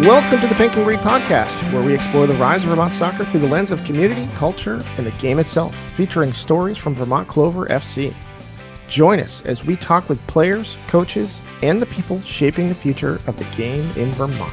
Welcome to the Pink and Green Podcast, where we explore the rise of Vermont soccer through the lens of community, culture, and the game itself, featuring stories from Vermont Clover FC. Join us as we talk with players, coaches, and the people shaping the future of the game in Vermont.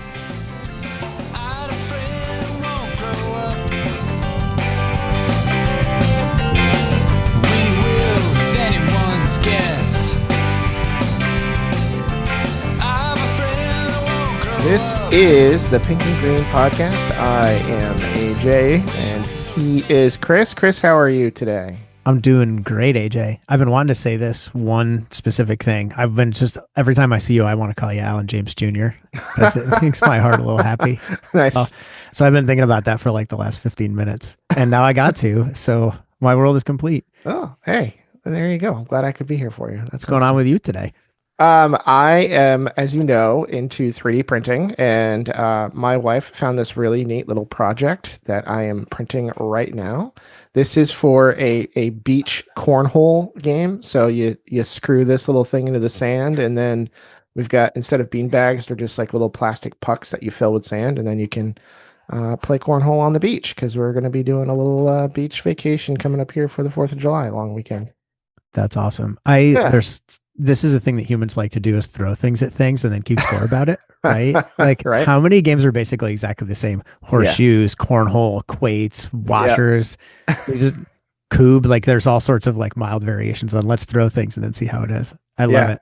This is the Pink and Green Podcast. I am AJ, and he is Chris. Chris, how are you today? I'm doing great, AJ. I've been wanting to say this one specific thing. I've been just, every time I see you, I want to call you Alan James Jr. because it makes my heart a little happy. Nice. So I've been thinking about that for like the last 15 minutes, and now I got to. So my world is complete. Oh, hey, there you go. I'm glad I could be here for you. What's going on with you today? I am, as you know, into 3D printing, and my wife found this really neat little project that I am printing right now. This is for a beach cornhole game. So you screw this little thing into the sand, and then we've got, instead of bean bags, they're just like little plastic pucks that you fill with sand, and then you can play cornhole on the beach, because we're going to be doing a little beach vacation coming up here for the 4th of July long weekend. That's awesome. This is a thing that humans like to do, is throw things at things and then keep score about it, right? Like, Right. How many games are basically exactly the same? Horseshoes, cornhole, quates, washers, just cube. Like, there's all sorts of like mild variations on let's throw things and then see how it is. I love it.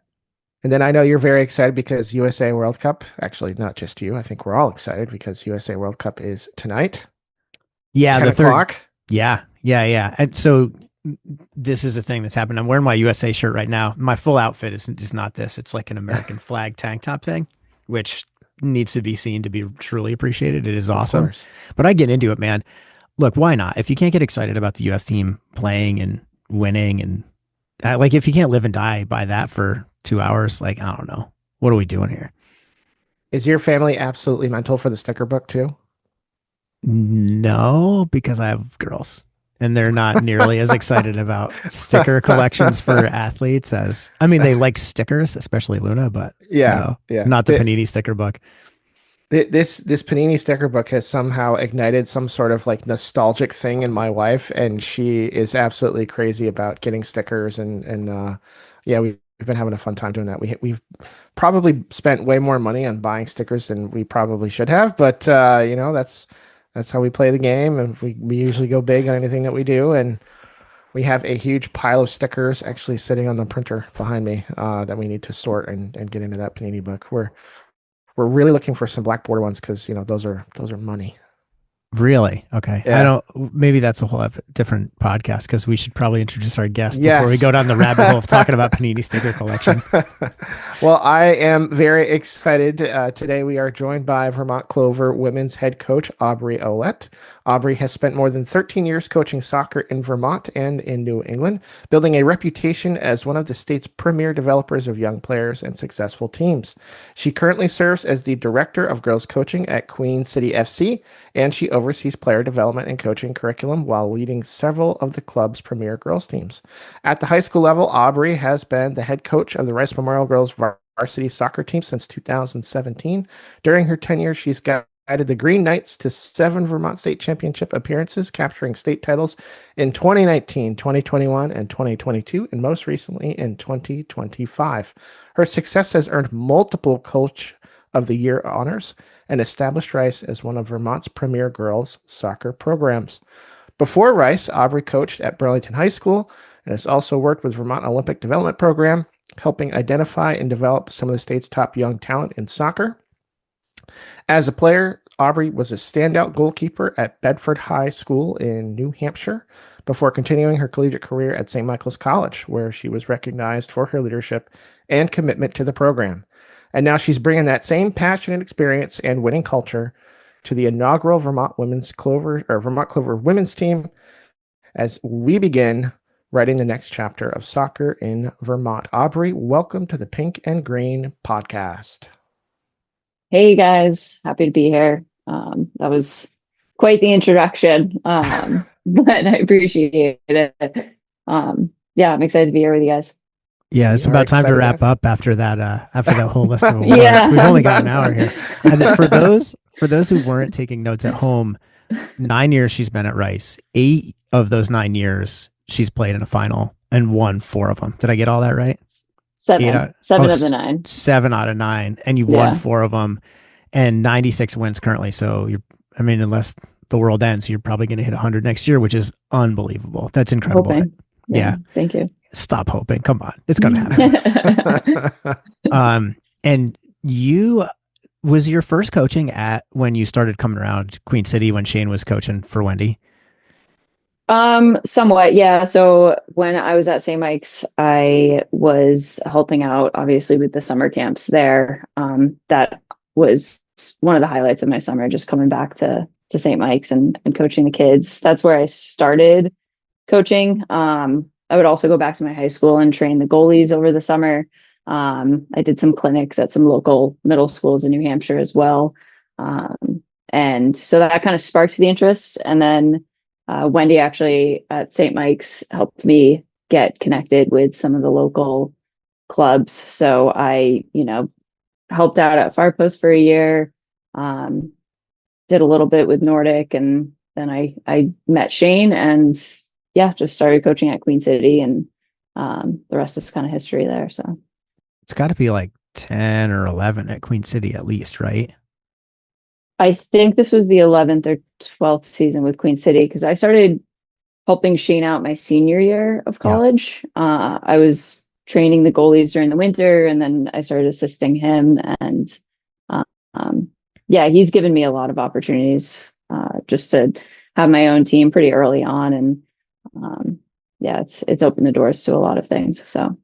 And then I know you're very excited because USA World Cup, actually not just you, I think we're all excited because USA World Cup is tonight. Yeah, 10 o'clock. Yeah. And so this is a thing that's happened. I'm wearing my USA shirt right now. My full outfit is not this. It's like an American flag tank top thing, which needs to be seen to be truly appreciated. It is awesome. But I get into it, man. Look, why not? If you can't get excited about the US team playing and winning, and like, if you can't live and die by that for 2 hours, like, I don't know. What are we doing here? Is your family absolutely mental for the sticker book too? No, because I have girls. And they're not nearly as excited about sticker collections for athletes as, I mean, they like stickers, especially Luna, but not the Panini sticker book. This Panini sticker book has somehow ignited some sort of like nostalgic thing in my wife, and she is absolutely crazy about getting stickers. And we've been having a fun time doing that. We've probably spent way more money on buying stickers than we probably should have, but that's how we play the game, and we usually go big on anything that we do. And we have a huge pile of stickers actually sitting on the printer behind me that we need to sort and get into that Panini book. We're really looking for some black border ones because those are money. Really? Okay. Yeah. Maybe that's a whole different podcast, because we should probably introduce our guest before we go down the rabbit hole of talking about Panini sticker collection. Well, I am very excited. Today we are joined by Vermont Clover Women's head coach, Aubrey Ouellet. Aubrey has spent more than 13 years coaching soccer in Vermont and in New England, building a reputation as one of the state's premier developers of young players and successful teams. She currently serves as the director of girls coaching at Queen City FC, and she oversees player development and coaching curriculum while leading several of the club's premier girls teams. At the high school level, Aubrey has been the head coach of the Rice Memorial Girls varsity soccer team since 2017. During her tenure, she's guided the Green Knights to 7 Vermont State Championship appearances, capturing state titles in 2019, 2021, and 2022, and most recently in 2025. Her success has earned multiple Coach of the Year honors and established Rice as one of Vermont's premier girls soccer programs. Before Rice, Aubrey coached at Burlington High School and has also worked with Vermont Olympic Development Program, helping identify and develop some of the state's top young talent in soccer. As a player, Aubrey was a standout goalkeeper at Bedford High School in New Hampshire before continuing her collegiate career at St. Michael's College, where she was recognized for her leadership and commitment to the program. And now she's bringing that same passion and experience and winning culture to the inaugural Vermont Clover women's team as we begin writing the next chapter of soccer in Vermont. Aubrey, welcome to the Pink and Green Podcast. Hey guys, happy to be here. That was quite the introduction, but I appreciate it. I'm excited to be here with you guys. Yeah, it's We are about time to excited wrap up after that whole list of awards. Yeah. We've only got an hour here. And for those who weren't taking notes at home, 9 years she's been at Rice. 8 of those 9 years she's played in a final and won 4 of them. Did I get all that right? Seven of the 9. 7 out of 9, and you've won Yeah. 4 of them, and 96 wins currently. So unless the world ends, you're probably going to hit 100 next year, which is unbelievable. That's incredible. Hoping. Yeah. Thank you. Stop hoping. Come on, it's going to happen. And was your first coaching at when you started coming around Queen City when Shane was coaching for Wendy? Somewhat, yeah. So when I was at St. Mike's, I was helping out obviously with the summer camps there. That was one of the highlights of my summer, just coming back to St. Mike's and coaching the kids. That's where I started coaching. I would also go back to my high school and train the goalies over the summer. I did some clinics at some local middle schools in New Hampshire as well. And so that kind of sparked the interest. And then Wendy actually at St. Mike's helped me get connected with some of the local clubs. So I, helped out at Farpost for a year, did a little bit with Nordic, and then I met Shane and just started coaching at Queen City, and the rest is kind of history there. So it's got to be like 10 or 11 at Queen City at least, right? I think this was the 11th or 12th season with Queen City, because I started helping Shane out my senior year of college. Yeah. I was training the goalies during the winter, and then I started assisting him. And he's given me a lot of opportunities just to have my own team pretty early on. And it's opened the doors to a lot of things. So.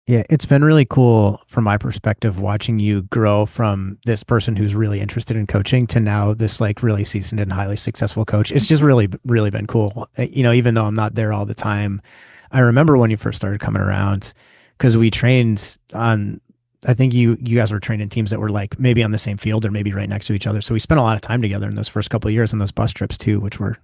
Yeah, it's been really cool from my perspective watching you grow from this person who's really interested in coaching to now this like really seasoned and highly successful coach. It's just really, really been cool. Even though I'm not there all the time, I remember when you first started coming around, because we trained on, I think you guys were training teams that were like maybe on the same field or maybe right next to each other. So we spent a lot of time together in those first couple of years on those bus trips too, which were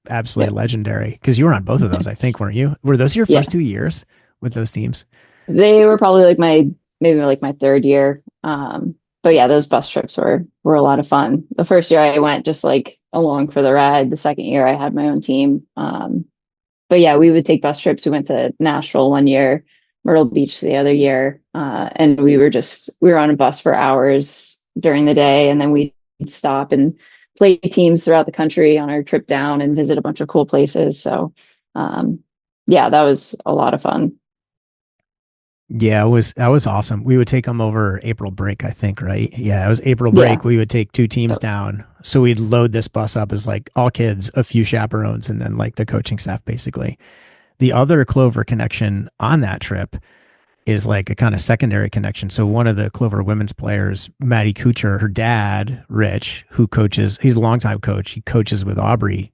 absolutely legendary, because you were on both of those, I think, weren't you? Were those your first 2 years with those teams? They were probably like my third year. But yeah, those bus trips were a lot of fun. The first year I went just like along for the ride. The second year I had my own team. But yeah, we would take bus trips. We went to Nashville one year, Myrtle Beach the other year. And we were on a bus for hours during the day. And then we'd stop and play teams throughout the country on our trip down and visit a bunch of cool places. So that was a lot of fun. Yeah, that was awesome. We would take them over April break, I think, right? Yeah, it was April break. Yeah. We would take 2 teams down. So we'd load this bus up as like all kids, a few chaperones, and then like the coaching staff, basically. The other Clover connection on that trip is like a kind of secondary connection. So one of the Clover women's players, Maddie Kuchar, her dad, Rich, who coaches, he's a longtime coach. He coaches with Aubrey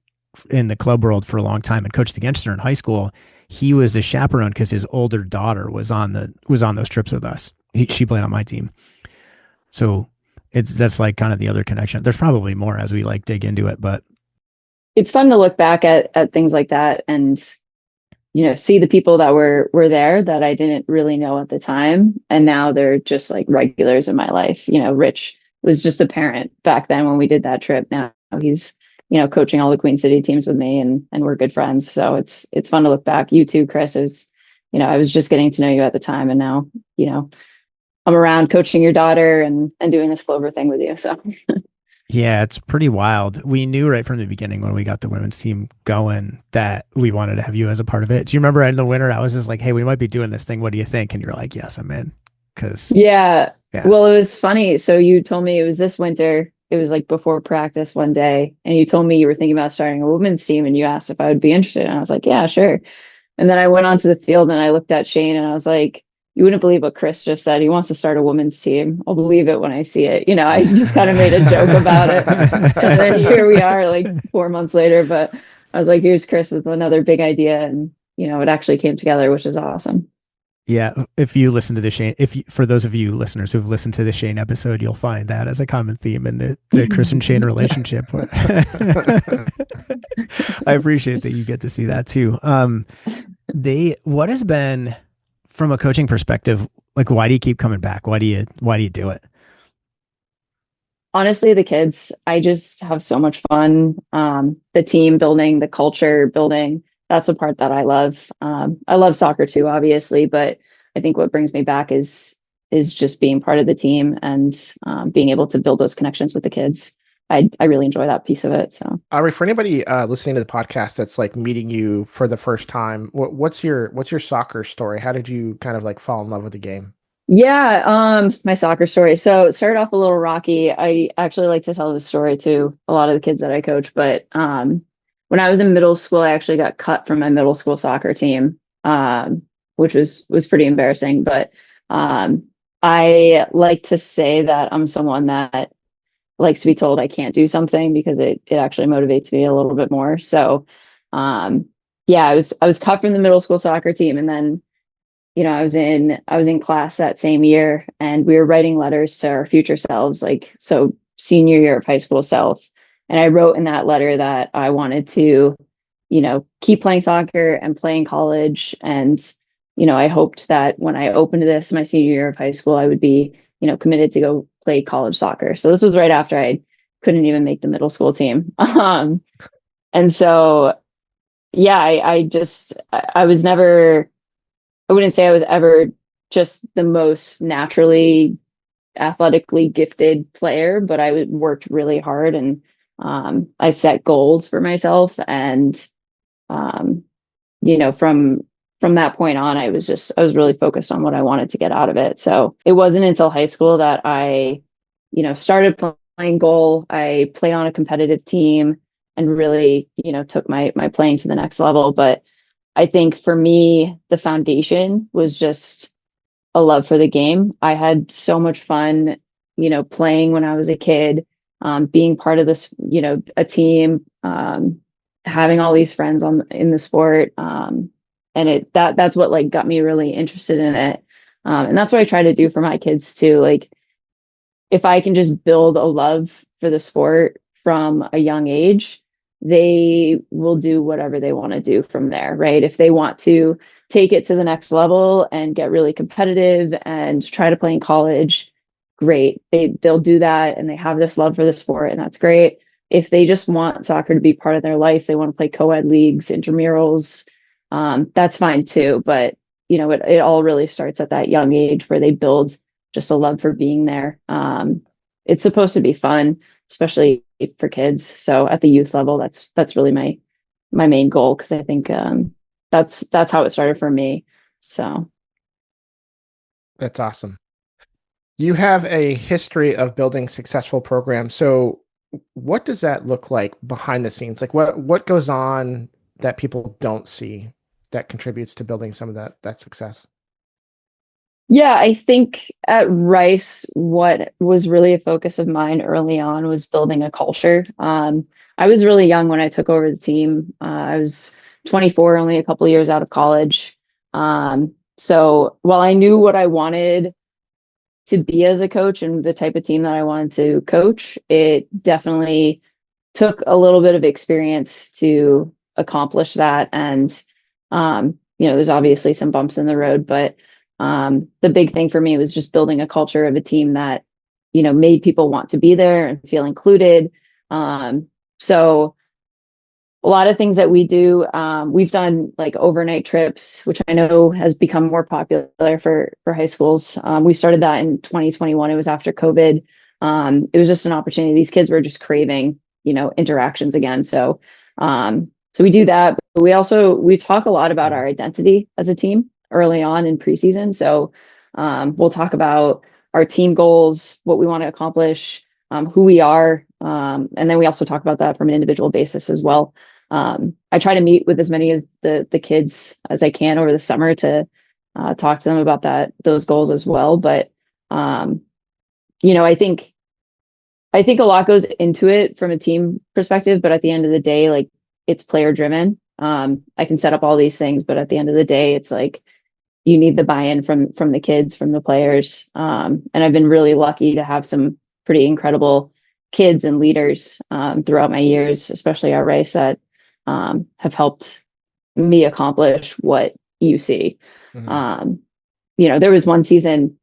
in the club world for a long time and coached against her in high school. He was the chaperone because his older daughter was on those trips with us. She played on my team. So that's like kind of the other connection. There's probably more as we like dig into it, but it's fun to look back at things like that and, see the people that were there that I didn't really know at the time. And now they're just like regulars in my life. Rich was just a parent back then when we did that trip. Now he's, coaching all the Queen City teams with me, and we're good friends. So it's fun to look back. You too, Chris. It was, I was just getting to know you at the time, and now, I'm around coaching your daughter and doing this Clover thing with you. So yeah, it's pretty wild. We knew right from the beginning when we got the women's team going that we wanted to have you as a part of it. Do you remember in the winter, I was just like, hey, we might be doing this thing. What do you think? And you're like, yes, I'm in. Yeah. Well, it was funny. So you told me it was this winter. It was like before practice one day, and you told me you were thinking about starting a women's team, and you asked if I would be interested. And I was like, yeah, sure. And then I went onto the field and I looked at Shane and I was like, you wouldn't believe what Chris just said. He wants to start a women's team. I'll believe it when I see it. I just kind of made a joke about it. And then here we are like 4 months later, but I was like, here's Chris with another big idea. And, it actually came together, which is awesome. Yeah, if you listen to the Shane, for those of you listeners who've listened to the Shane episode, you'll find that as a common theme in the Chris and Shane relationship. I appreciate that you get to see that too. What has been from a coaching perspective, like, why do you keep coming back? Why do you do it? Honestly, the kids, I just have so much fun. The team building, the culture building, that's a part that I love. I love soccer too, obviously, but I think what brings me back is just being part of the team and being able to build those connections with the kids. I really enjoy that piece of it. So, Aubrey, for anybody listening to the podcast that's like meeting you for the first time, what's your soccer story? How did you kind of like fall in love with the game? yeah, my soccer story. So it started off a little rocky. I actually like to tell this story to a lot of the kids that I coach, but when I was in middle school, I actually got cut from my middle school soccer team, which was pretty embarrassing. But I like to say that I'm someone that likes to be told I can't do something because it actually motivates me a little bit more. So yeah, I was cut from the middle school soccer team, and then I was in class that same year, and we were writing letters to our future selves, like, so senior year of high school self. And I wrote in that letter that I wanted to, keep playing soccer and play in college. And, I hoped that when I opened this my senior year of high school, I would be, committed to go play college soccer. So this was right after I couldn't even make the middle school team. And so, yeah, I was never, I wouldn't say I was ever just the most naturally athletically gifted player, but I worked really hard, and I set goals for myself. And um, from that point on, I was really focused on what I wanted to get out of it. So it wasn't until high school that I, started playing goal. I played on a competitive team and really, took my playing to the next level. But I think for me, the foundation was just a love for the game. I had so much fun, playing when I was a kid, being part of this, a team, having all these friends in the sport. And that's what like got me really interested in it. And that's what I try to do for my kids too. Like, if I can just build a love for the sport from a young age, they will do whatever they want to do from there, right? If they want to take it to the next level and get really competitive and try to play in college, great. They'll do that, and they have this love for the sport, and that's great. If they just want soccer to be part of their life, they want to play co-ed leagues, intramurals, that's fine too. But it all really starts at that young age where they build just a love for being there. It's supposed to be fun, especially for kids. So at the youth level, that's really my main goal, because I think that's how it started for me. So That's awesome. You have a history of building successful programs. So what does that look like behind the scenes? Like what goes on that people don't see that contributes to building some of that success? yeah, I think at Rice, what was really a focus of mine early on was building a culture. I was really young when I took over the team. I was 24, only a couple of years out of college. So while I knew what I wanted to be as a coach and the type of team that I wanted to coach, it definitely took a little bit of experience to accomplish that. And, there's obviously some bumps in the road, but the big thing for me was just building a culture of a team that, made people want to be there and feel included. So a lot of things that we do, we've done like overnight trips, which I know has become more popular for high schools. We started that in 2021. It was after COVID. It was just an opportunity. These kids were just craving, interactions again. So we do that. But we talk a lot about our identity as a team early on in preseason. So we'll talk about our team goals, what we want to accomplish, who we are. And then we also talk about that from an individual basis as well. I try to meet with as many of the kids as I can over the summer to talk to them about those goals as well. But I think a lot goes into it from a team perspective, but at the end of the day, like, it's player driven. I can set up all these things, but at the end of the day, it's like you need the buy-in from the kids, from the players. And I've been really lucky to have some pretty incredible kids and leaders throughout my years, especially at Rice, that have helped me accomplish what you see. Mm-hmm. there was one season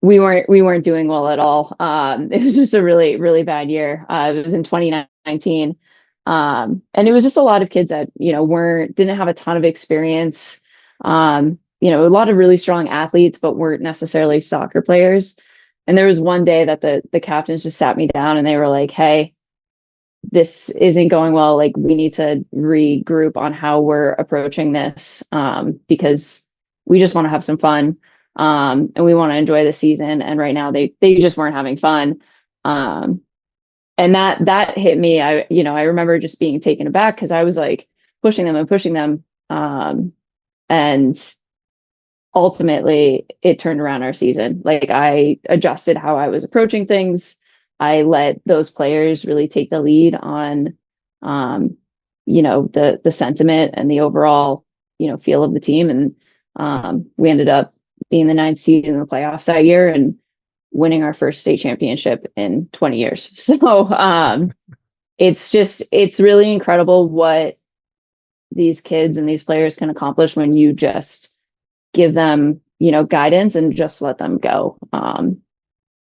we weren't doing well at all. It was just a really, really bad year. It was in 2019. And it was just a lot of kids that, didn't have a ton of experience. A lot of really strong athletes, but weren't necessarily soccer players. And there was one day that the captains just sat me down and they were like, "Hey, this isn't going well. Like, we need to regroup on how we're approaching this, because we just want to have some fun, and we want to enjoy the season. And right now, they just weren't having fun." And that hit me. I remember just being taken aback because I was like pushing them and pushing them, and ultimately it turned around our season. Like, I adjusted how I was approaching things. I let those players really take the lead on, the sentiment and the overall, feel of the team. And we ended up being the ninth seed in the playoffs that year and winning our first state championship in 20 years. So it's really incredible what these kids and these players can accomplish when you just give them, guidance and just let them go.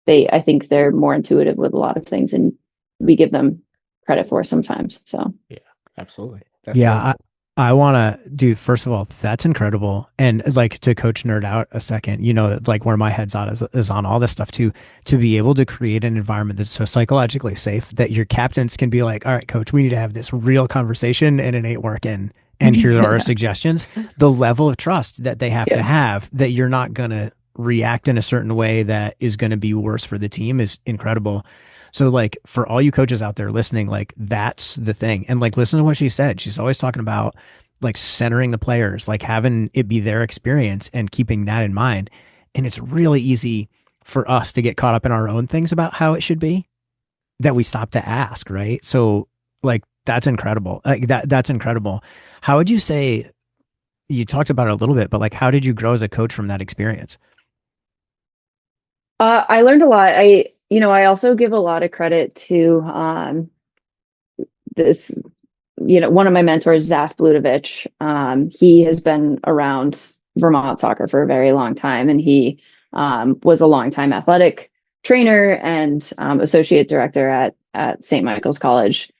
I think they're more intuitive with a lot of things, and we give them credit for sometimes. So yeah, absolutely. That's yeah. I want to do, first of all, that's incredible. And like, to coach nerd out a second, like where my head's at is on all this stuff too, to be able to create an environment that's so psychologically safe that your captains can be like, "All right, coach, we need to have this real conversation and it ain't working. And here are our suggestions." The level of trust that they have to have that you're not going to react in a certain way that is going to be worse for the team is incredible. So like, for all you coaches out there listening, like, that's the thing. And like, listen to what she said. She's always talking about like centering the players, like having it be their experience and keeping that in mind. And it's really easy for us to get caught up in our own things about how it should be that we stop to ask. Right. So like, that's incredible. Like that's incredible. How would you say, you talked about it a little bit, but like, how did you grow as a coach from that experience? I learned a lot. I also give a lot of credit to this, one of my mentors, Zaf Bludovich. He has been around Vermont Soccer for a very long time, and he was a longtime athletic trainer and associate director at St. Michael's College.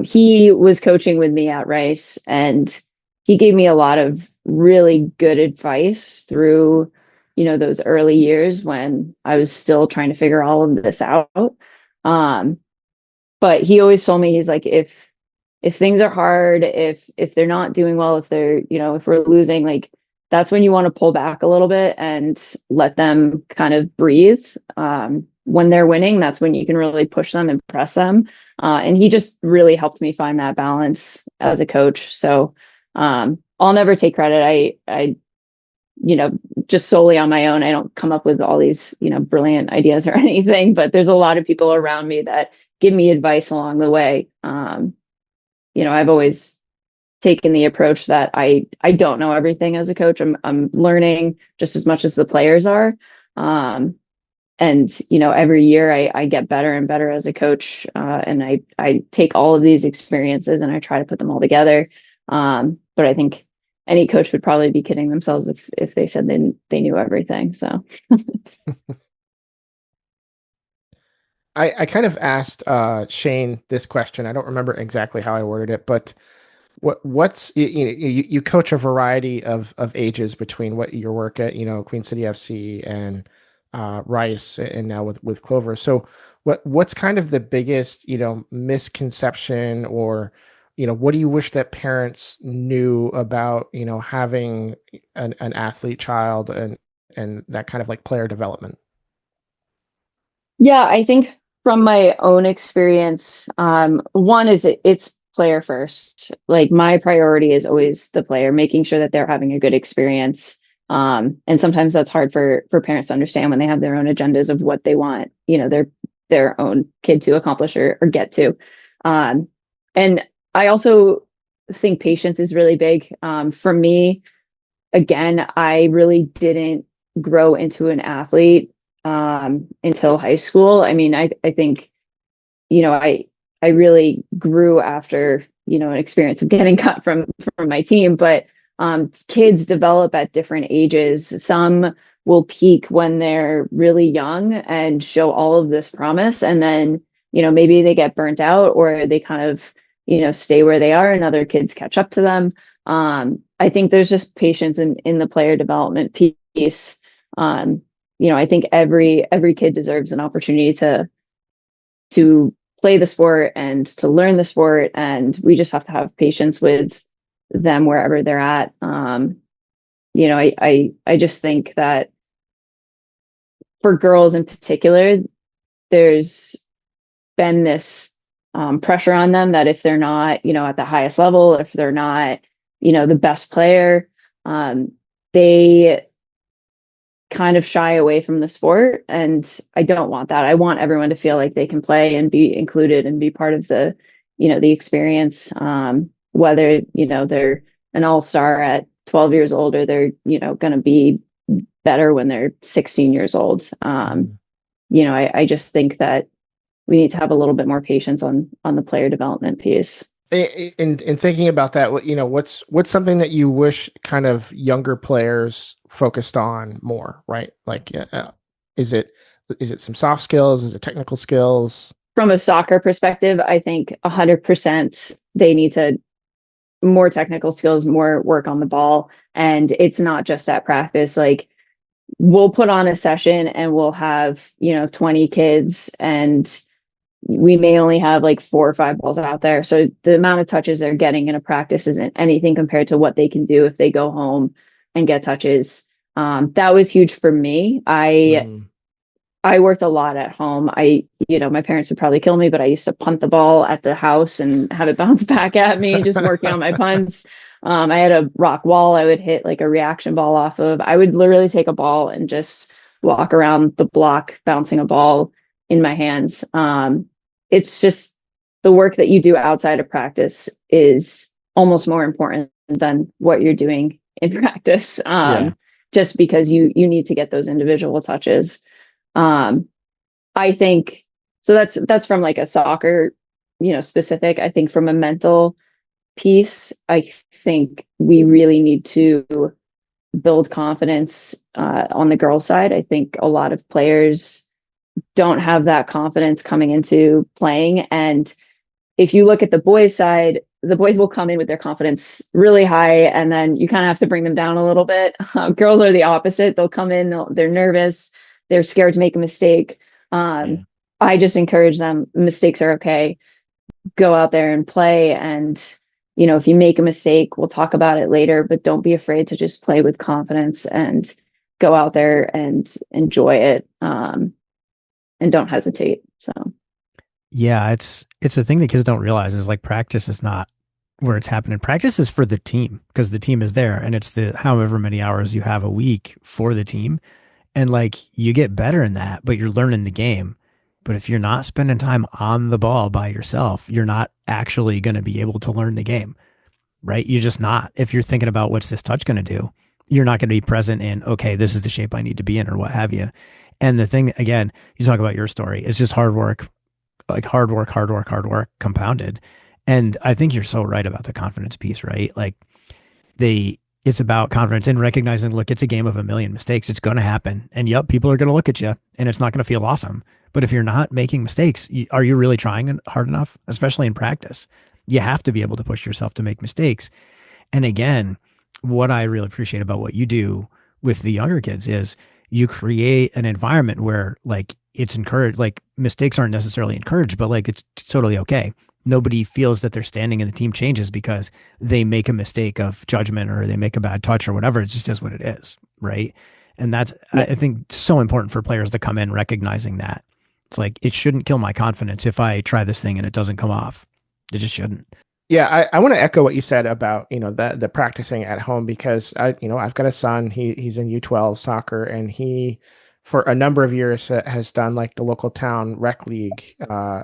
He was coaching with me at Rice, and he gave me a lot of really good advice through those early years when I was still trying to figure all of this out. But he always told me, he's like, if things are hard, if they're not doing well, if they're, if we're losing, like, that's when you want to pull back a little bit and let them kind of breathe. When they're winning, that's when you can really push them and press them. And he just really helped me find that balance as a coach. So I'll never take credit. I just solely on my own, I don't come up with all these, brilliant ideas or anything, but there's a lot of people around me that give me advice along the way. I've always taken the approach that I don't know everything as a coach. I'm learning just as much as the players are. And, every year I get better and better as a coach. And I take all of these experiences and I try to put them all together. But I think any coach would probably be kidding themselves if they said they knew everything. So I kind of asked Shane this question. I don't remember exactly how I worded it, but what's you coach a variety of ages between what your work at Queen City FC and Rice, and now with Clover. So what's kind of the biggest misconception, or what do you wish that parents knew about having an athlete child and that kind of like player development? yeah, I think from my own experience, one is it's player first. Like, my priority is always the player, making sure that they're having a good experience. And sometimes that's hard for parents to understand when they have their own agendas of what they want, their own kid to accomplish or get to. And I also think patience is really big. For me, again, I really didn't grow into an athlete until high school. I mean, I think, I really grew after, an experience of getting cut from my team, but Kids develop at different ages. Some will peak when they're really young and show all of this promise, and then maybe they get burnt out, or they kind of stay where they are and other kids catch up to them. I think there's just patience in the player development piece. I think every kid deserves an opportunity to play the sport and to learn the sport, and we just have to have patience with them wherever they're at. I just think that for girls in particular, there's been this pressure on them that if they're not, at the highest level, if they're not, the best player, they kind of shy away from the sport. And I don't want that. I want everyone to feel like they can play and be included and be part of the experience. Whether, they're an all-star at 12 years old, or they're, going to be better when they're 16 years old. I just think that we need to have a little bit more patience on the player development piece. In thinking about that, what's something that you wish kind of younger players focused on more, right? Like, is it some soft skills? Is it technical skills? From a soccer perspective, I think 100% they need to more technical skills, more work on the ball. And it's not just at practice. Like, we'll put on a session and we'll have, 20 kids, and we may only have like 4 or 5 balls out there. So the amount of touches they're getting in a practice isn't anything compared to what they can do if they go home and get touches. That was huge for me. I worked a lot at home. My parents would probably kill me, but I used to punt the ball at the house and have it bounce back at me, just working on my punts. I had a rock wall I would hit like a reaction ball off of. I would literally take a ball and just walk around the block, bouncing a ball in my hands. It's just the work that you do outside of practice is almost more important than what you're doing in practice. Just because you need to get those individual touches. I think so that's from like a soccer, specific. I think from a mental piece, I think we really need to build confidence on the girls' side. I think a lot of players don't have that confidence coming into playing. And if you look at the boys' side, the boys will come in with their confidence really high, and then you kind of have to bring them down a little bit. Girls are the opposite. They'll come in, they're nervous, they're scared to make a mistake. I just encourage them. Mistakes are okay. Go out there and play. And, if you make a mistake, we'll talk about it later, but don't be afraid to just play with confidence and go out there and enjoy it. And don't hesitate. So. Yeah, it's a thing that kids don't realize is like practice is not where it's happening. Practice is for the team because the team is there, and it's the however many hours you have a week for the team. And like you get better in that, but you're learning the game. But if you're not spending time on the ball by yourself, you're not actually going to be able to learn the game, right? You're just not. If you're thinking about what's this touch going to do, you're not going to be present in, okay, this is the shape I need to be in or what have you. And the thing, again, you talk about your story, it's just hard work, like hard work compounded. And I think you're so right about the confidence piece, right? Like it's about confidence and recognizing, look, it's a game of a million mistakes. It's going to happen. And yep, people are going to look at you and it's not going to feel awesome. But if you're not making mistakes, are you really trying hard enough? Especially in practice, you have to be able to push yourself to make mistakes. And again, what I really appreciate about what you do with the younger kids is you create an environment where like it's encouraged, like mistakes aren't necessarily encouraged, but like it's totally okay. Nobody feels that their standing in the team changes because they make a mistake of judgment or they make a bad touch or whatever. It just is what it is. Right. And that's, I think, so important for players to come in recognizing that. It's like, it shouldn't kill my confidence if I try this thing and it doesn't come off. It just shouldn't. Yeah, I want to echo what you said about, the practicing at home, because I've got a son, he's in U12 soccer, and he, for a number of years, has done like the local town rec league,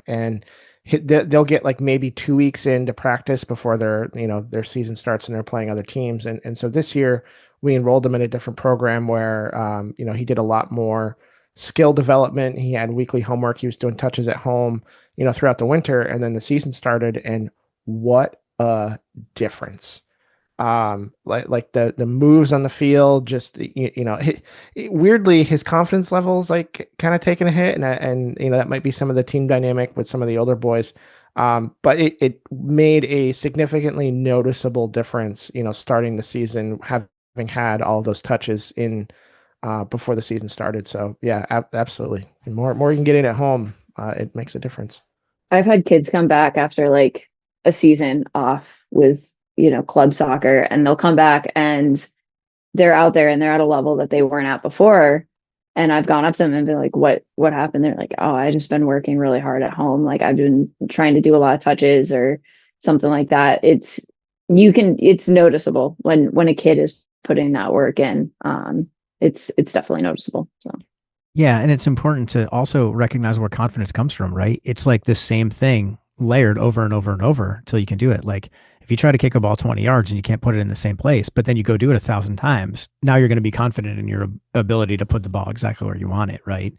and they'll get like maybe 2 weeks into practice before their season starts and they're playing other teams. And so this year we enrolled him in a different program where, he did a lot more skill development. He had weekly homework. He was doing touches at home, throughout the winter. And then the season started, and what a difference. like the moves on the field, just weirdly his confidence levels like kind of taking a hit, and that might be some of the team dynamic with some of the older boys. But it made a significantly noticeable difference, starting the season, having had all of those touches in before the season started. So yeah, absolutely. And more you can get in at home, it makes a difference. I've had kids come back after like a season off with, club soccer, and they'll come back and they're out there and they're at a level that they weren't at before. And I've gone up to them and been like, what happened? They're like, oh, I just been working really hard at home. Like I've been trying to do a lot of touches or something like that. It's noticeable when a kid is putting that work in. It's definitely noticeable. So. Yeah, and it's important to also recognize where confidence comes from, right? It's like the same thing layered over and over and over until you can do it. Like if you try to kick a ball 20 yards and you can't put it in the same place, but then you go do it 1,000 times, now you're going to be confident in your ability to put the ball exactly where you want it, right?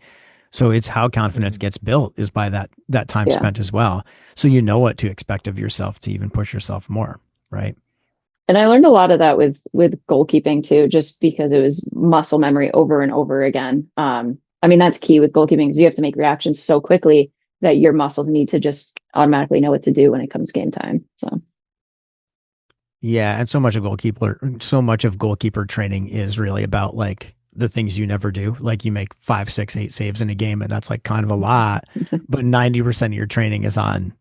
So it's how confidence gets built is by that time spent as well. So you know what to expect of yourself to even push yourself more, right? And I learned a lot of that with goalkeeping too, just because it was muscle memory over and over again. I mean, that's key with goalkeeping because you have to make reactions so quickly that your muscles need to just automatically know what to do when it comes game time. So. Yeah, and so much of goalkeeper training is really about like the things you never do. Like you make 5, 6, 8 saves in a game, and that's like kind of a lot. But 90% of your training is on,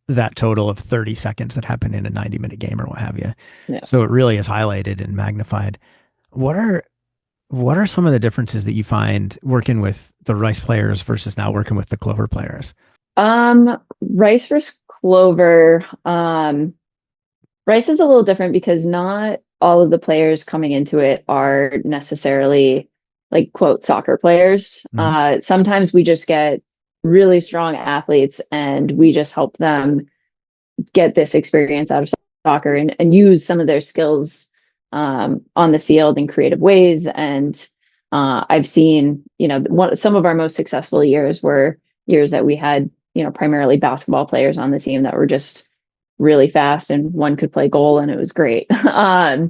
that total of 30 seconds that happen in a 90-minute game or what have you. Yeah. So it really is highlighted and magnified. What are some of the differences that you find working with the Rice players versus now working with the Clover players? Rice versus Clover. Rice is a little different because not all of the players coming into it are necessarily like quote soccer players. Mm-hmm. Sometimes we just get really strong athletes and we just help them get this experience out of soccer and use some of their skills on the field in creative ways. And I've seen, some of our most successful years were years that we had, primarily basketball players on the team that were just really fast and one could play goal and it was great. I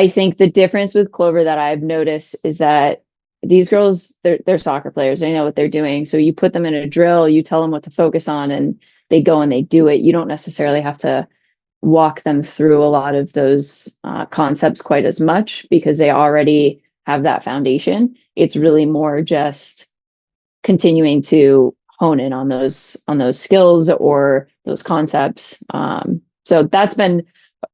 think the difference with Clover that I've noticed is that these girls, they're soccer players. They know what they're doing. So you put them in a drill, you tell them what to focus on, and they go and they do it. You don't necessarily have to walk them through a lot of those concepts quite as much because they already have that foundation. It's really more just continuing to hone in on those skills or those concepts. So that's been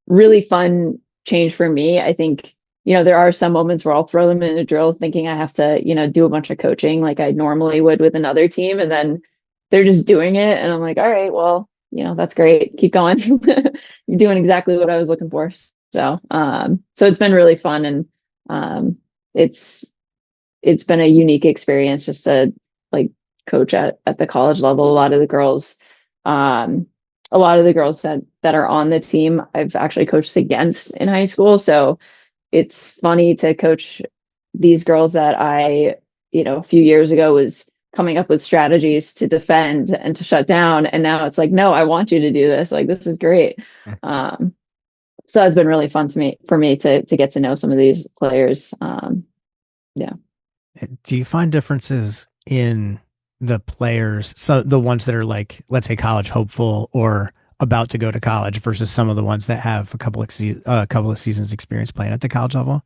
really fun change for me. I think, there are some moments where I'll throw them in a drill thinking I have to, do a bunch of coaching like I normally would with another team. And then they're just doing it. And I'm like, all right, well, that's great. Keep going. You're doing exactly what I was looking for. So, so it's been really fun. And it's been a unique experience just to like coach at the college level. A lot of the girls that are on the team, I've actually coached against in high school. So it's funny to coach these girls that I, a few years ago was coming up with strategies to defend and to shut down. And now it's like, no, I want you to do this. Like, this is great. So it's been really fun for me to get to know some of these players. Yeah. Do you find differences in the players? So the ones that are like, let's say college hopeful or about to go to college versus some of the ones that have a couple of seasons experience playing at the college level?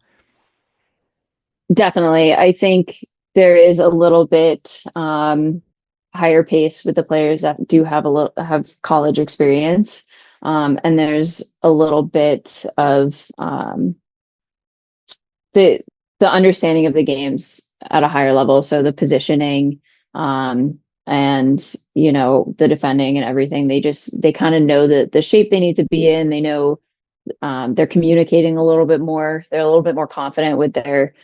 Definitely. I think there is a little bit higher pace with the players that do have college experience. And there's a little bit of the understanding of the games at a higher level. So the positioning, and the defending and everything, they kind of know the shape they need to be in. They know they're communicating a little bit more. They're a little bit more confident with their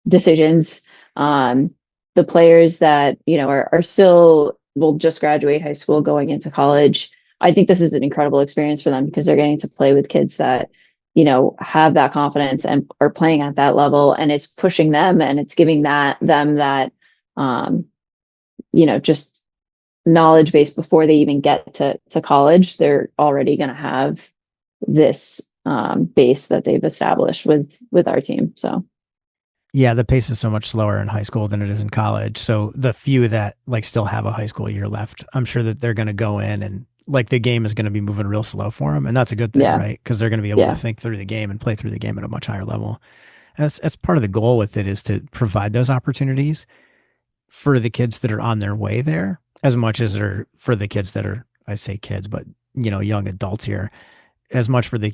decisions. The players that are still will just graduate high school going into college, I think this is an incredible experience for them because they're getting to play with kids that have that confidence and are playing at that level, and it's pushing them and it's giving them that just knowledge base before they even get to college. They're already going to have this base that they've established with our team. So Yeah, the pace is so much slower in high school than it is in college. So the few that like still have a high school year left, I'm sure that they're going to go in and like the game is going to be moving real slow for them, and that's a good thing, yeah, right? Because they're going to be able to yeah, think through the game and play through the game at a much higher level. That's part of the goal with it is to provide those opportunities for the kids that are on their way there, as much as are for the kids that are, I say kids, but young adults here, as much for the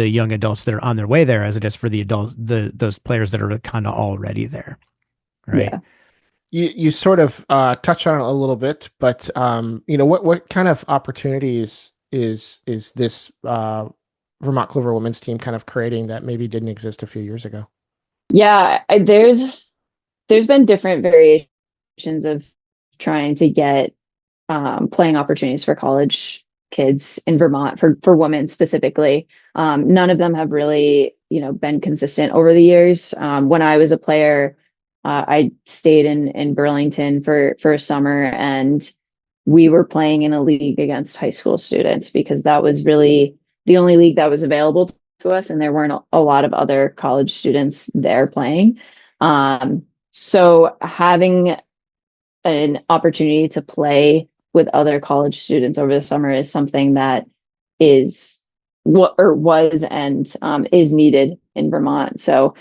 young adults that are on their way there as it is for the adults, those players that are kind of already there, right? yeah. You sort of touched on it a little bit, but what kind of opportunities is this Vermont Clover women's team kind of creating that maybe didn't exist a few years ago? Yeah, there's been different variations of trying to get playing opportunities for college kids in Vermont for women specifically. None of them have really, been consistent over the years. When I was a player, I stayed in Burlington for a summer, and we were playing in a league against high school students because that was really the only league that was available to us, and there weren't a lot of other college students there playing. So having an opportunity to play with other college students over the summer is something that is what or was and is needed in Vermont. So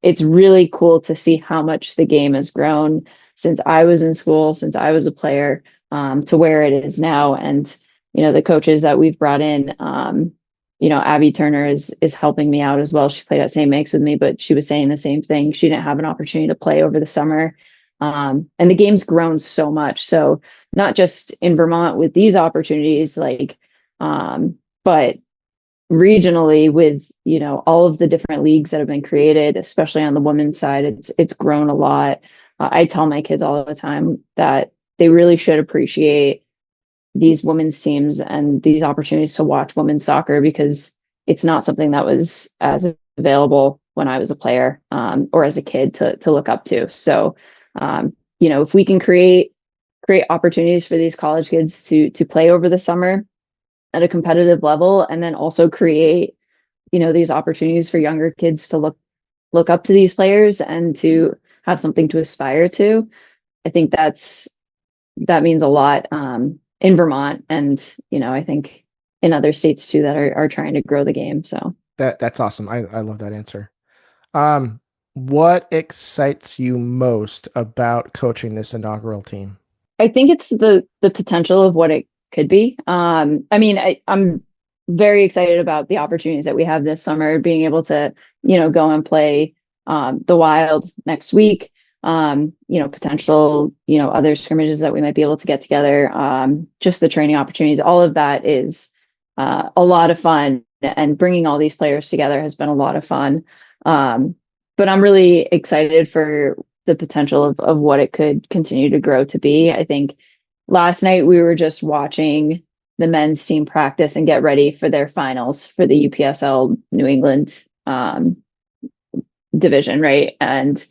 it's really cool to see how much the game has grown since I was in school, since I was a player, to where it is now. And the coaches that we've brought in, Abby Turner is helping me out as well. She played at St. Make's with me, but she was saying the same thing. She didn't have an opportunity to play over the summer. And the game's grown so much. So not just in Vermont with these opportunities, but regionally with, all of the different leagues that have been created, especially on the women's side, it's grown a lot. I tell my kids all the time that they really should appreciate these women's teams and these opportunities to watch women's soccer because it's not something that was as available when I was a player, or as a kid to look up to. So, if we can create opportunities for these college kids to play over the summer at a competitive level, and then also create, these opportunities for younger kids to look up to these players and to have something to aspire to. I think that means a lot in Vermont, and I think in other states too that are trying to grow the game. So That's awesome. I love that answer. What excites you most about coaching this inaugural team? I think it's the potential of what it could be. I'm very excited about the opportunities that we have this summer, being able to, go and play the Wild next week. Potential, other scrimmages that we might be able to get together. Just the training opportunities, all of that is a lot of fun, and bringing all these players together has been a lot of fun. But I'm really excited for the potential of what it could continue to grow to be. I think last night we were just watching the men's team practice and get ready for their finals for the UPSL New England division, right? And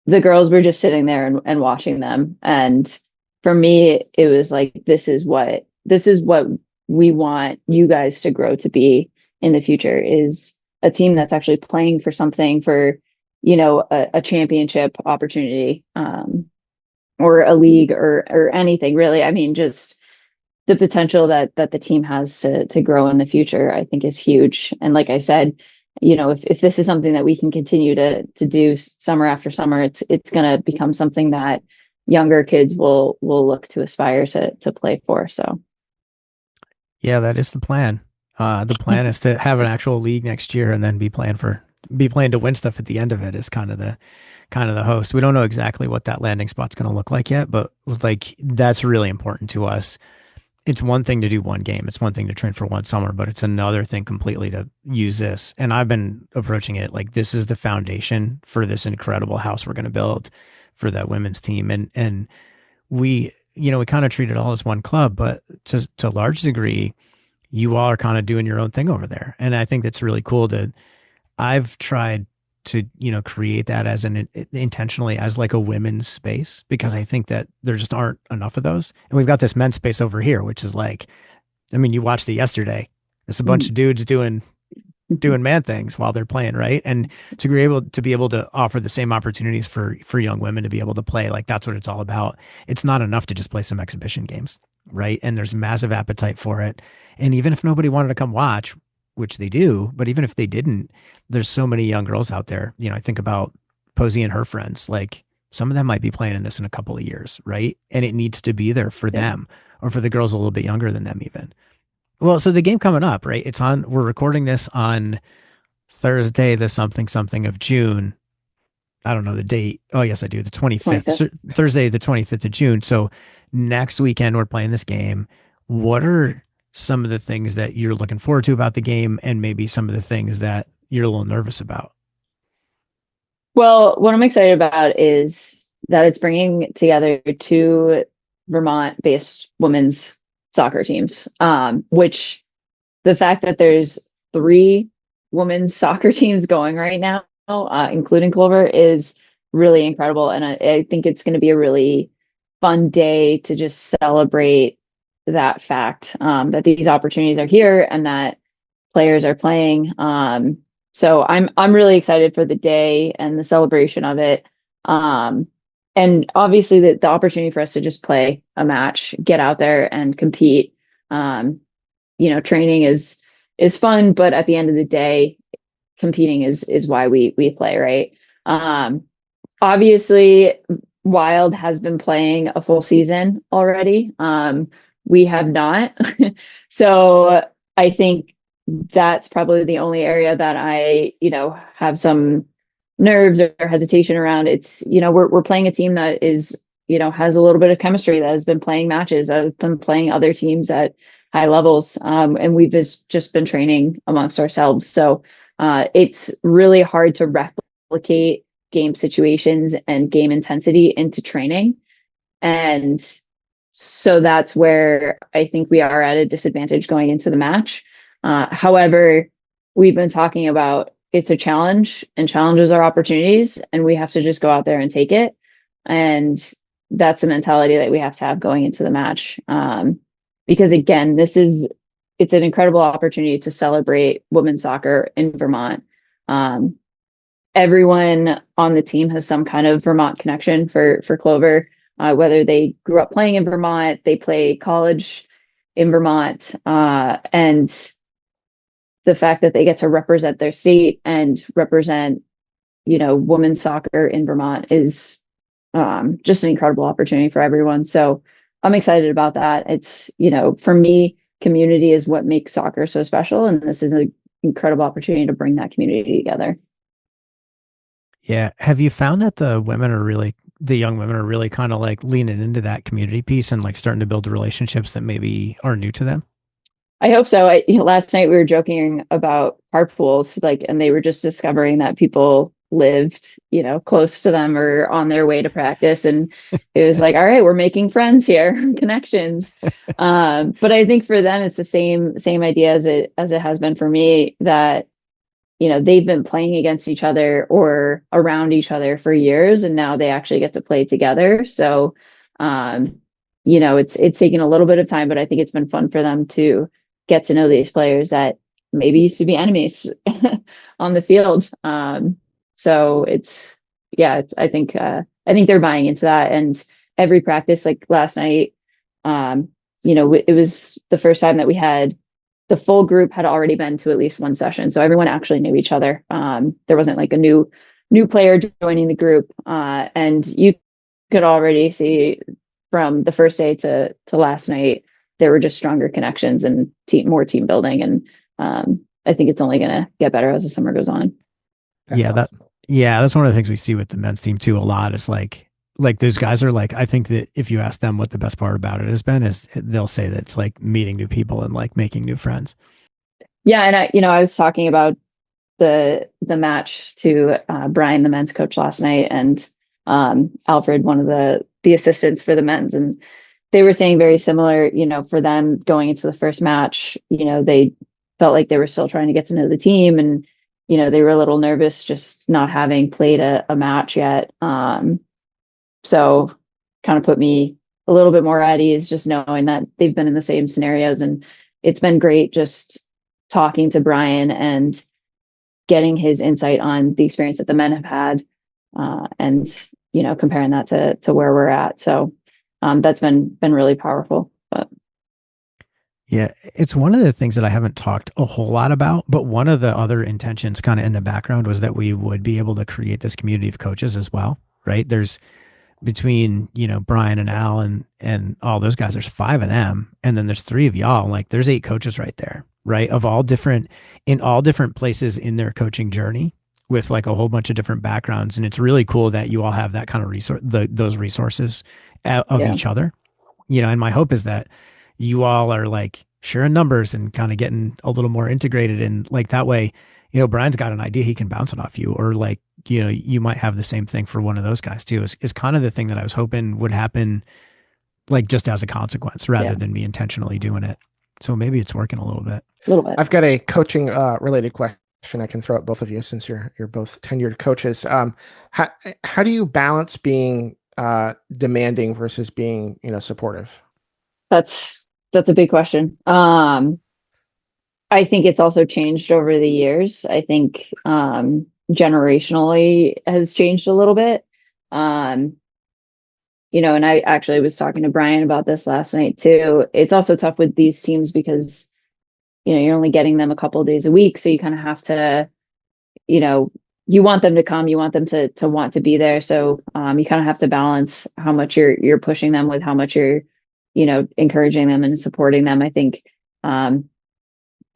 the girls were just sitting there and watching them. And for me, it was like, this is what we want you guys to grow to be in the future, is a team that's actually playing for something, for, a championship opportunity, or a league or anything really. I mean, just the potential that the team has to grow in the future, I think is huge. And like I said, if this is something that we can continue to do summer after summer, it's going to become something that younger kids will look to aspire to play for. So Yeah, that is the plan. The plan is to have an actual league next year and then be playing to win stuff at the end of it is kind of the host. We don't know exactly what that landing spot's going to look like yet, but like that's really important to us. It's one thing to do one game. It's one thing to train for one summer, but it's another thing completely to use this. And I've been approaching it like this is the foundation for this incredible house we're going to build for that women's team. And we, we kind of treat it all as one club, but to a large degree, you all are kind of doing your own thing over there. And I think that's really cool I've tried to, create that as intentionally as like a women's space, because I think that there just aren't enough of those. And we've got this men's space over here, which is like, I mean, you watched it yesterday. It's a bunch of dudes doing doing man things while they're playing, right? And to be able to offer the same opportunities for young women to be able to play, like that's what it's all about. It's not enough to just play some exhibition games, right? And there's massive appetite for it. And even if nobody wanted to come watch, which they do, but even if they didn't, there's so many young girls out there. You know, I think about Posey and her friends, like some of them might be playing in this in a couple of years, right? And it needs to be there for Yeah. them or for the girls a little bit younger than them even. Well, so the game coming up, right? We're recording this on Thursday, the something of June. I don't know the date. Oh, yes, I do. The 25th. 25th. So Thursday, the 25th of June. So next weekend, we're playing this game. What are some of the things that you're looking forward to about the game and maybe some of the things that you're a little nervous about? Well, what I'm excited about is that it's bringing together two Vermont-based women's soccer teams, which the fact that there's three women's soccer teams going right now, including Clover, is really incredible. And I think it's going to be a really fun day to just celebrate that fact, that these opportunities are here and that players are playing. So I'm really excited for the day and the celebration of it. And obviously the opportunity for us to just play a match, get out there and compete. Training is fun, but at the end of the day, competing is why we play, right? Obviously Wild has been playing a full season already. We have not. So I think that's probably the only area that I, have some nerves or hesitation around. It's, we're playing a team that is, has a little bit of chemistry, that has been playing matches, that has been playing other teams at high levels. And we've just been training amongst ourselves. So it's really hard to replicate game situations and game intensity into training. And so that's where I think we are at a disadvantage going into the match. However, we've been talking about it's a challenge and challenges are opportunities, and we have to just go out there and take it. And that's the mentality that we have to have going into the match. Because again, it's an incredible opportunity to celebrate women's soccer in Vermont. Everyone on the team has some kind of Vermont connection for Clover, whether they grew up playing in Vermont, they play college in Vermont, and the fact that they get to represent their state and represent, women's soccer in Vermont is just an incredible opportunity for everyone. So I'm excited about that. It's, for me, community is what makes soccer so special. And this is an incredible opportunity to bring that community together. Yeah. Have you found that the young women are really kind of like leaning into that community piece and like starting to build the relationships that maybe are new to them? I hope so. Last night we were joking about carpools, and they were just discovering that people lived, close to them or on their way to practice. And it was like, all right, we're making friends here, connections. But I think for them, it's the same idea as it has been for me, that, they've been playing against each other or around each other for years, and now they actually get to play together. So, it's taken a little bit of time, but I think it's been fun for them to get to know these players that maybe used to be enemies on the field. So I think they're buying into that. And every practice, like last night, it was the first time that we had the full group had already been to at least one session. So everyone actually knew each other. There wasn't like a new player joining the group. And you could already see from the first day to last night, there were just stronger connections and more team building. And I think it's only going to get better as the summer goes on. That's awesome. That's one of the things we see with the men's team too a lot. Is like those guys are like, I think that if you ask them what the best part about it has been, is they'll say that it's like meeting new people and like making new friends. Yeah. And I was talking about the match to Brian, the men's coach, last night, and Alfred, one of the assistants for the men's, and they were saying very similar, for them going into the first match, they felt like they were still trying to get to know the team, and, they were a little nervous just not having played a match yet. So kind of put me a little bit more at ease, just knowing that they've been in the same scenarios. And it's been great just talking to Brian and getting his insight on the experience that the men have had, and comparing that to where we're at. So that's been really powerful. But yeah, it's one of the things that I haven't talked a whole lot about, but one of the other intentions kind of in the background was that we would be able to create this community of coaches as well, right? There's between, Brian and Al and all those guys, there's 5 of them. And then there's 3 of y'all. Like there's 8 coaches right there, right? In all different places in their coaching journey with like a whole bunch of different backgrounds. And it's really cool that you all have that kind of those resources of each other, and my hope is that you all are like sharing numbers and kind of getting a little more integrated. And like that way, Brian's got an idea, he can bounce it off you, or like, you might have the same thing for one of those guys too, is kind of the thing that I was hoping would happen, like just as a consequence rather than me intentionally doing it. So maybe it's working a little bit. I've got a coaching related question I can throw at both of you since you're both tenured coaches. How do you balance being demanding versus being, supportive? That's a big question. I think it's also changed over the years. I think generationally has changed a little bit. And I actually was talking to Brian about this last night too. It's also tough with these teams because, you're only getting them a couple of days a week. So you kind of have to, you want them to come, you want them to want to be there. So you kind of have to balance how much you're pushing them with how much you're, encouraging them and supporting them. I think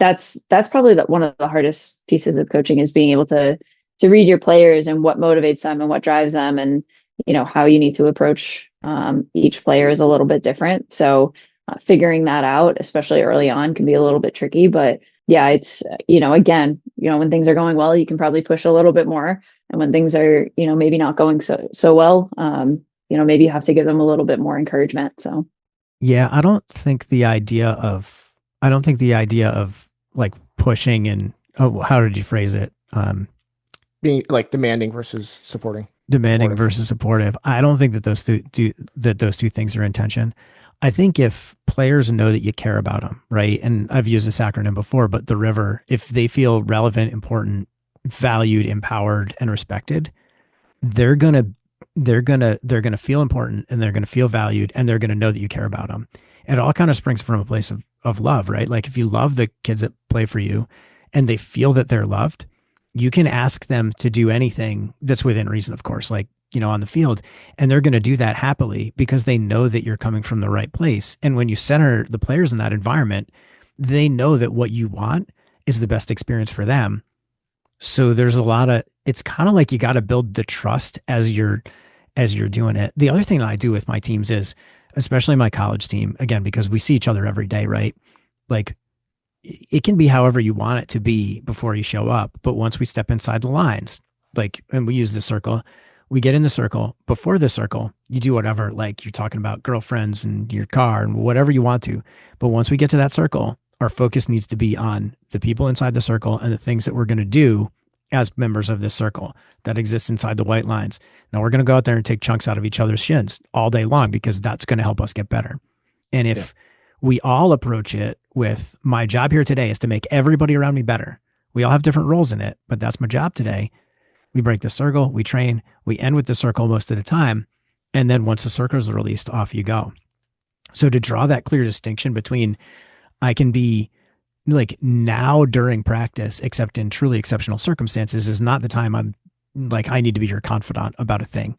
that's probably one of the hardest pieces of coaching, is being able to read your players and what motivates them and what drives them, and how you need to approach each player is a little bit different. So figuring that out, especially early on, can be a little bit tricky. But yeah, it's again, when things are going well, you can probably push a little bit more, and when things are maybe not going so well, maybe you have to give them a little bit more encouragement. So yeah, I don't think the idea of like pushing and how did you phrase it? Being like demanding versus supporting. Demanding versus supportive. I don't think that those two things are in tension. I think if players know that you care about them, right? And I've used this acronym before, but the River, if they feel relevant, important, valued, empowered, and respected, they're gonna feel important, and they're gonna feel valued, and they're gonna know that you care about them. It all kind of springs from a place of love, right? Like if you love the kids that play for you and they feel that they're loved, you can ask them to do anything that's within reason, of course, like, on the field, and they're going to do that happily because they know that you're coming from the right place. And when you center the players in that environment, they know that what you want is the best experience for them. So there's it's kind of like you got to build the trust as you're doing it. The other thing that I do with my teams is, especially my college team, again, because we see each other every day, right? Like it can be however you want it to be before you show up. But once we step inside the lines, like, and we use the circle, we get in the circle. Before the circle, you do whatever, like you're talking about girlfriends and your car and whatever you want to. But once we get to that circle, our focus needs to be on the people inside the circle and the things that we're going to do as members of this circle that exists inside the white lines. Now we're going to go out there and take chunks out of each other's shins all day long because that's going to help us get better. And if we all approach it with, my job here today is to make everybody around me better. We all have different roles in it, but that's my job today. We break the circle, we train, we end with the circle most of the time. And then once the circle is released, off you go. So to draw that clear distinction between, I can be like now during practice, except in truly exceptional circumstances, is not the time I'm like, I need to be your confidant about a thing,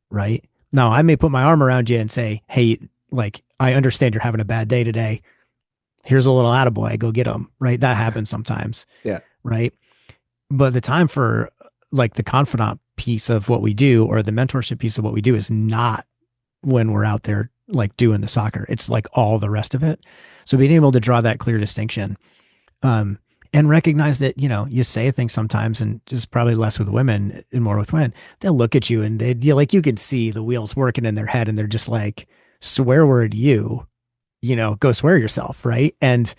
right? Now I may put my arm around you and say, hey, like, I understand you're having a bad day today. Here's a little attaboy, go get him, right? That happens sometimes. Yeah. Right. But the time for like the confidant piece of what we do, or the mentorship piece of what we do, is not when we're out there like doing the soccer. It's like all the rest of it. So being able to draw that clear distinction, and recognize that, you say things sometimes, and just probably less with women and more with women, they'll look at you and like, you can see the wheels working in their head and they're just like, swear word, go swear yourself. Right. And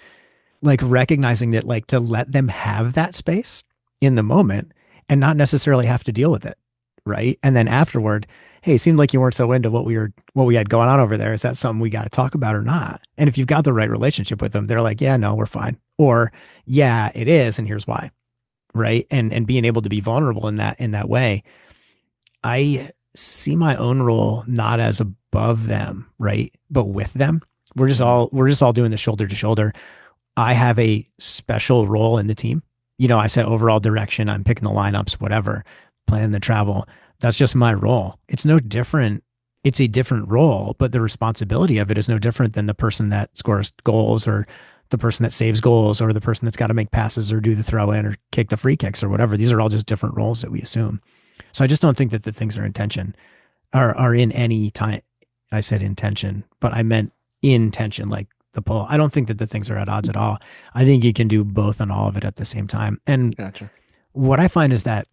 like recognizing that, like, to let them have that space in the moment and not necessarily have to deal with it. Right. And then afterward, hey, it seemed like you weren't so into what we had going on over there. Is that something we got to talk about or not? And if you've got the right relationship with them, they're like, yeah, no, we're fine. Or yeah, it is. And here's why. right? And being able to be vulnerable in that way. I see my own role not as above them, right? But with them. We're just all doing the shoulder to shoulder. I have a special role in the team. I set overall direction. I'm picking the lineups, whatever, planning the travel. That's just my role. It's no different. It's a different role, but the responsibility of it is no different than the person that scores goals or the person that saves goals or the person that's got to make passes or do the throw in or kick the free kicks or whatever. These are all just different roles that we assume. So I just don't think that the things are intention are in any time. I said intention, but I meant intention, like the pull. I don't think that the things are at odds at all. I think you can do both and all of it at the same time. And Gotcha. what I find is that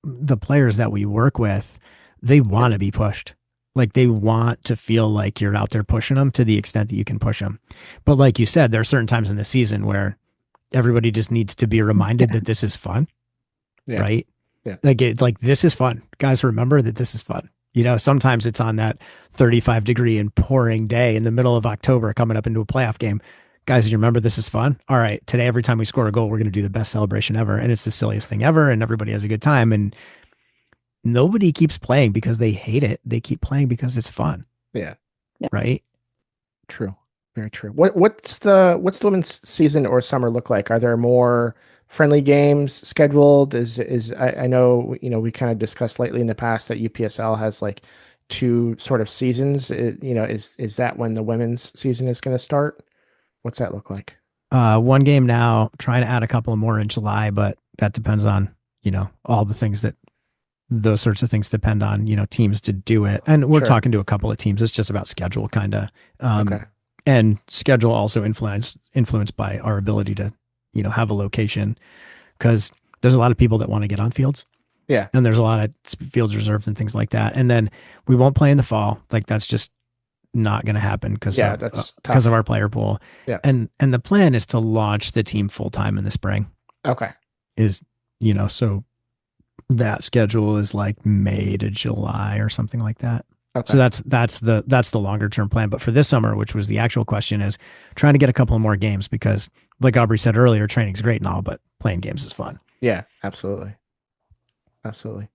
the players that we work with, they want to be pushed. Like they want to feel like you're out there pushing them to the extent that you can push them. But like you said, there are certain times in the season where everybody just needs to be reminded that this is fun, Yeah. right? Yeah. Like this is fun. Guys, remember that this is fun. Sometimes it's on that 35-degree and pouring day in the middle of October coming up into a playoff game. Guys, you remember this is fun? All right, today, every time we score a goal, we're going to do the best celebration ever. And it's the silliest thing ever. And everybody has a good time. And nobody keeps playing because they hate it. They keep playing because it's fun. Yeah. Right? True. Very true. What's the women's season or summer look like? Are there more friendly games scheduled? I know, we kind of discussed lately in the past that UPSL has like two sort of seasons. Is that when the women's season is going to start? What's that look like? One game now, trying to add a couple more in July, but that depends on, all the things that those sorts of things depend on, teams to do it. And we're Sure. talking to a couple of teams. It's just about schedule kind of. Okay. And schedule also influenced by our ability to, have a location, because there's a lot of people that want to get on fields. Yeah. And there's a lot of fields reserved and things like that. And then we won't play in the fall. Like that's just not going to happen because that's of tough. our player pool. Yeah. And the plan is to launch the team full time in the spring. Okay. So that schedule is like May to July or something like that. Okay. So that's the longer term plan. But for this summer, which was the actual question, is trying to get a couple more games because, like Aubrey said earlier, training's great and all, but playing games is fun. Yeah, absolutely. Absolutely.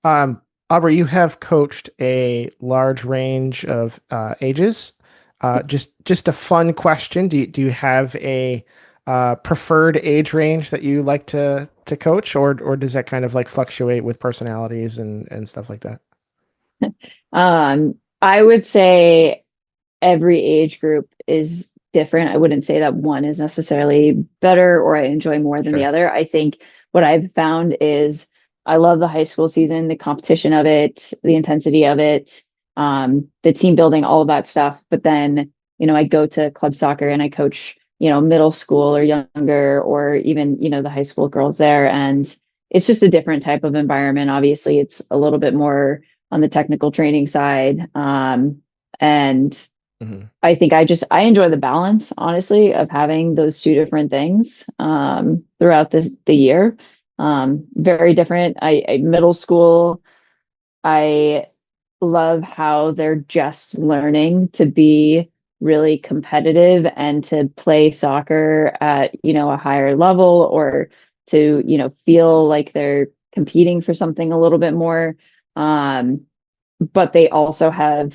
Aubrey, you have coached a large range of ages. Just a fun question. Do you have a preferred age range that you like to coach, or does that kind of like fluctuate with personalities and stuff like that? I would say every age group is different. I wouldn't say that one is necessarily better or I enjoy more than the Sure. other. I think what I've found is I love the high school season, the competition of it, the intensity of it, the team building, all of that stuff. But then, I go to club soccer and I coach, middle school or younger, or even, the high school girls there. And it's just a different type of environment. Obviously, it's a little bit more on the technical training side. And Mm-hmm. I think I enjoy the balance, honestly, of having those two different things throughout the year. Very different. I middle school, I love how they're just learning to be really competitive and to play soccer at, a higher level, or to, feel like they're competing for something a little bit more. But they also have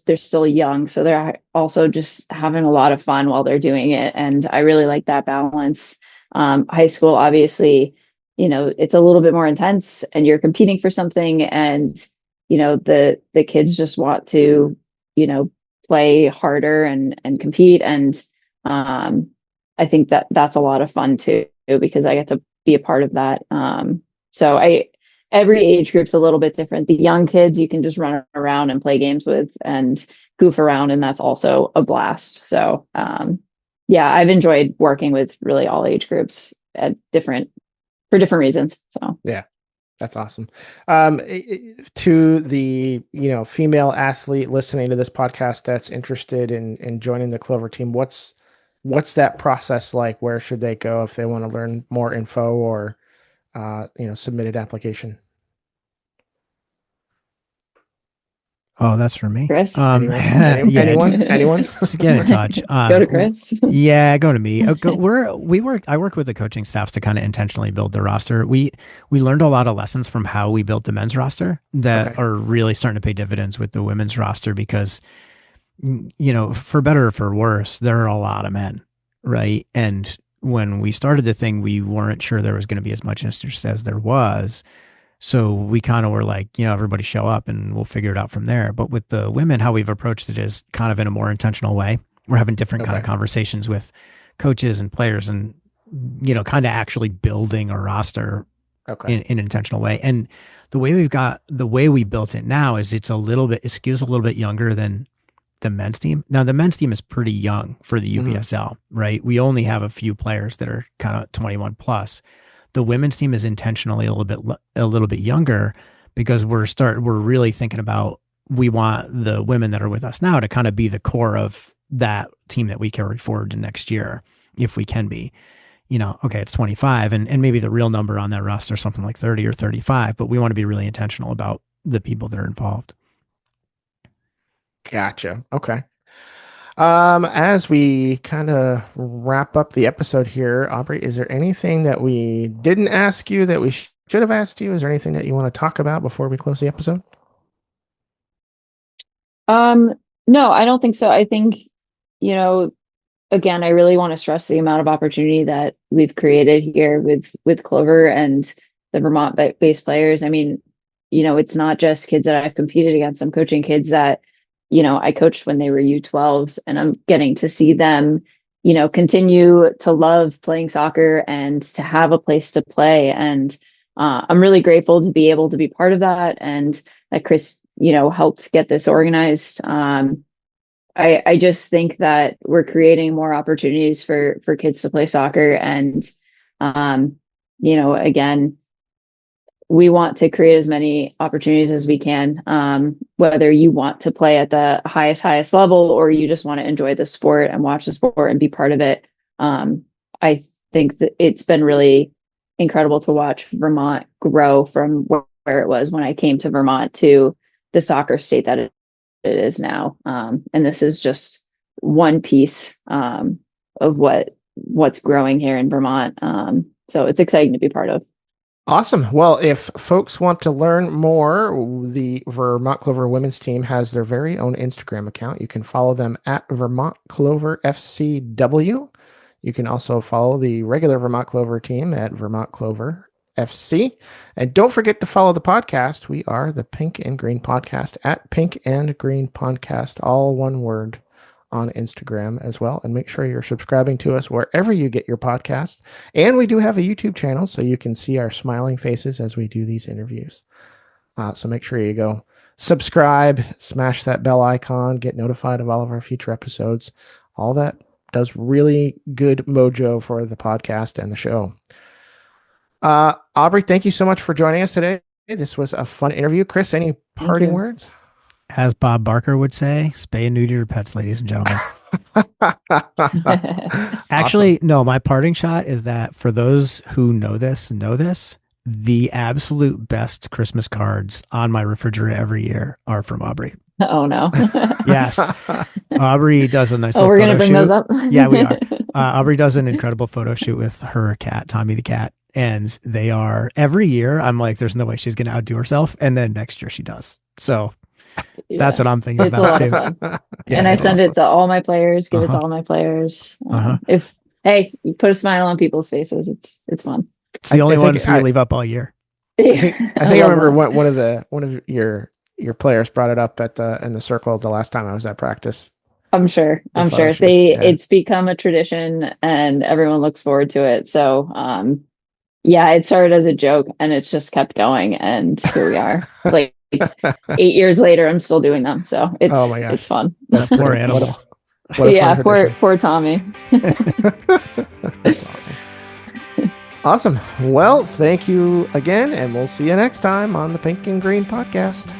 they're still young, so they're also just having a lot of fun while they're doing it, and I really like that balance. High school, obviously, it's a little bit more intense and you're competing for something, and the kids just want to play harder and compete, and I think that's a lot of fun too, because I get to be a part of that. So every age group's a little bit different. The young kids you can just run around and play games with and goof around, and that's also a blast. So yeah, I've enjoyed working with really all age groups for different reasons. So Yeah, that's awesome. To the female athlete listening to this podcast that's interested in joining the Clover team, what's that process like? Where should they go if they want to learn more info or submit an application? Oh, that's for me. Chris? Anyone? Just get in touch. Go to Chris. Yeah, go to me. I work with the coaching staffs to kind of intentionally build the roster. We learned a lot of lessons from how we built the men's roster that are really starting to pay dividends with the women's roster because, for better or for worse, there are a lot of men, right? And when we started the thing, we weren't sure there was going to be as much interest as there was. So we kind of were like, everybody show up and we'll figure it out from there. But with the women, how we've approached it is kind of in a more intentional way. We're having different kind of conversations with coaches and players and, kind of actually building a roster in an intentional way. And the way we built it now is it skews a little bit younger than the men's team. Now the men's team is pretty young for the UPSL, right? We only have a few players that are kind of 21 plus. The women's team is intentionally a little bit younger because we're really thinking about, we want the women that are with us now to kind of be the core of that team that we carry forward to next year, if we can be. It's 25 and maybe the real number on that roster is something like 30 or 35, but we want to be really intentional about the people that are involved. Gotcha. Okay. As we kind of wrap up the episode here, Aubrey, is there anything that we didn't ask you that we should have asked you? Is there anything that you want to talk about before we close the episode? No, I don't think so. I think, again, I really want to stress the amount of opportunity that we've created here with Clover and the Vermont-based players. I mean, it's not just kids that I've competed against. I'm coaching kids that I coached when they were U12s, and I'm getting to see them, continue to love playing soccer and to have a place to play. And I'm really grateful to be able to be part of that, and that Chris, helped get this organized. I just think that we're creating more opportunities for kids to play soccer. And, again, we want to create as many opportunities as we can, whether you want to play at the highest level or you just want to enjoy the sport and watch the sport and be part of it. I think that it's been really incredible to watch Vermont grow from where it was when I came to Vermont to the soccer state that it is now. And this is just one piece of what's growing here in Vermont. So it's exciting to be part of. Awesome. Well, if folks want to learn more, the Vermont Clover women's team has their very own Instagram account. You can follow them at Vermont Clover FCW. You can also follow the regular Vermont Clover team at Vermont Clover FC. And don't forget to follow the podcast. We are the Pink and Green Podcast at Pink and Green Podcast, all one word, on Instagram as well. And make sure you're subscribing to us wherever you get your podcasts. And we do have a YouTube channel, so you can see our smiling faces as we do these interviews. So make sure you go subscribe, smash that bell icon, get notified of all of our future episodes. All that does really good mojo for the podcast and the show. Aubrey, thank you so much for joining us today. This was a fun interview. Chris, any parting words? As Bob Barker would say, spay and neuter your pets, ladies and gentlemen. Actually, awesome. No, my parting shot is that for those who know this, the absolute best Christmas cards on my refrigerator every year are from Aubrey. Oh, no. Yes. Aubrey does a nice little we're going to bring shoot. Those up? Yeah, we are. Aubrey does an incredible photo shoot with her cat, Tommy the cat. And they are, every year, I'm like, there's no way she's going to outdo herself. And then next year she does. So that's what I'm thinking about too. And I send it to all my players, give it to all my players. If you put a smile on people's faces, it's fun. It's the only ones we leave up all year. I think I remember one of your players brought it up in the circle the last time I was at practice. I'm sure. It's become a tradition and everyone looks forward to it. So it started as a joke and it's just kept going, and here we are. Like 8 years later, I'm still doing them. So it's fun. That's poor animal. Poor Tommy. That's awesome. Awesome. Well, thank you again, and we'll see you next time on the Pink and Green Podcast.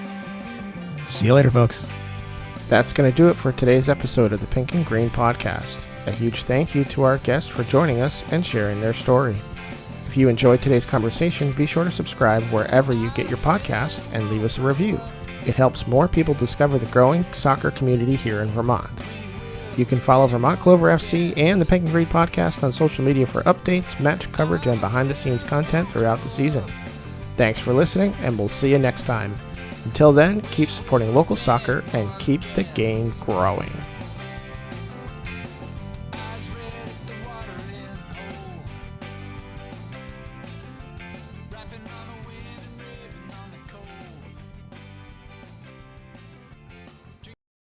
See you later, folks. That's going to do it for today's episode of the Pink and Green Podcast. A huge thank you to our guests for joining us and sharing their story. If you enjoyed today's conversation, be sure to subscribe wherever you get your podcasts and leave us a review. It helps more people discover the growing soccer community here in Vermont. You can follow Vermont Clover FC and the Pink and Green podcast on social media for updates, match coverage, and behind-the-scenes content throughout the season. Thanks for listening, and we'll see you next time. Until then, keep supporting local soccer and keep the game growing.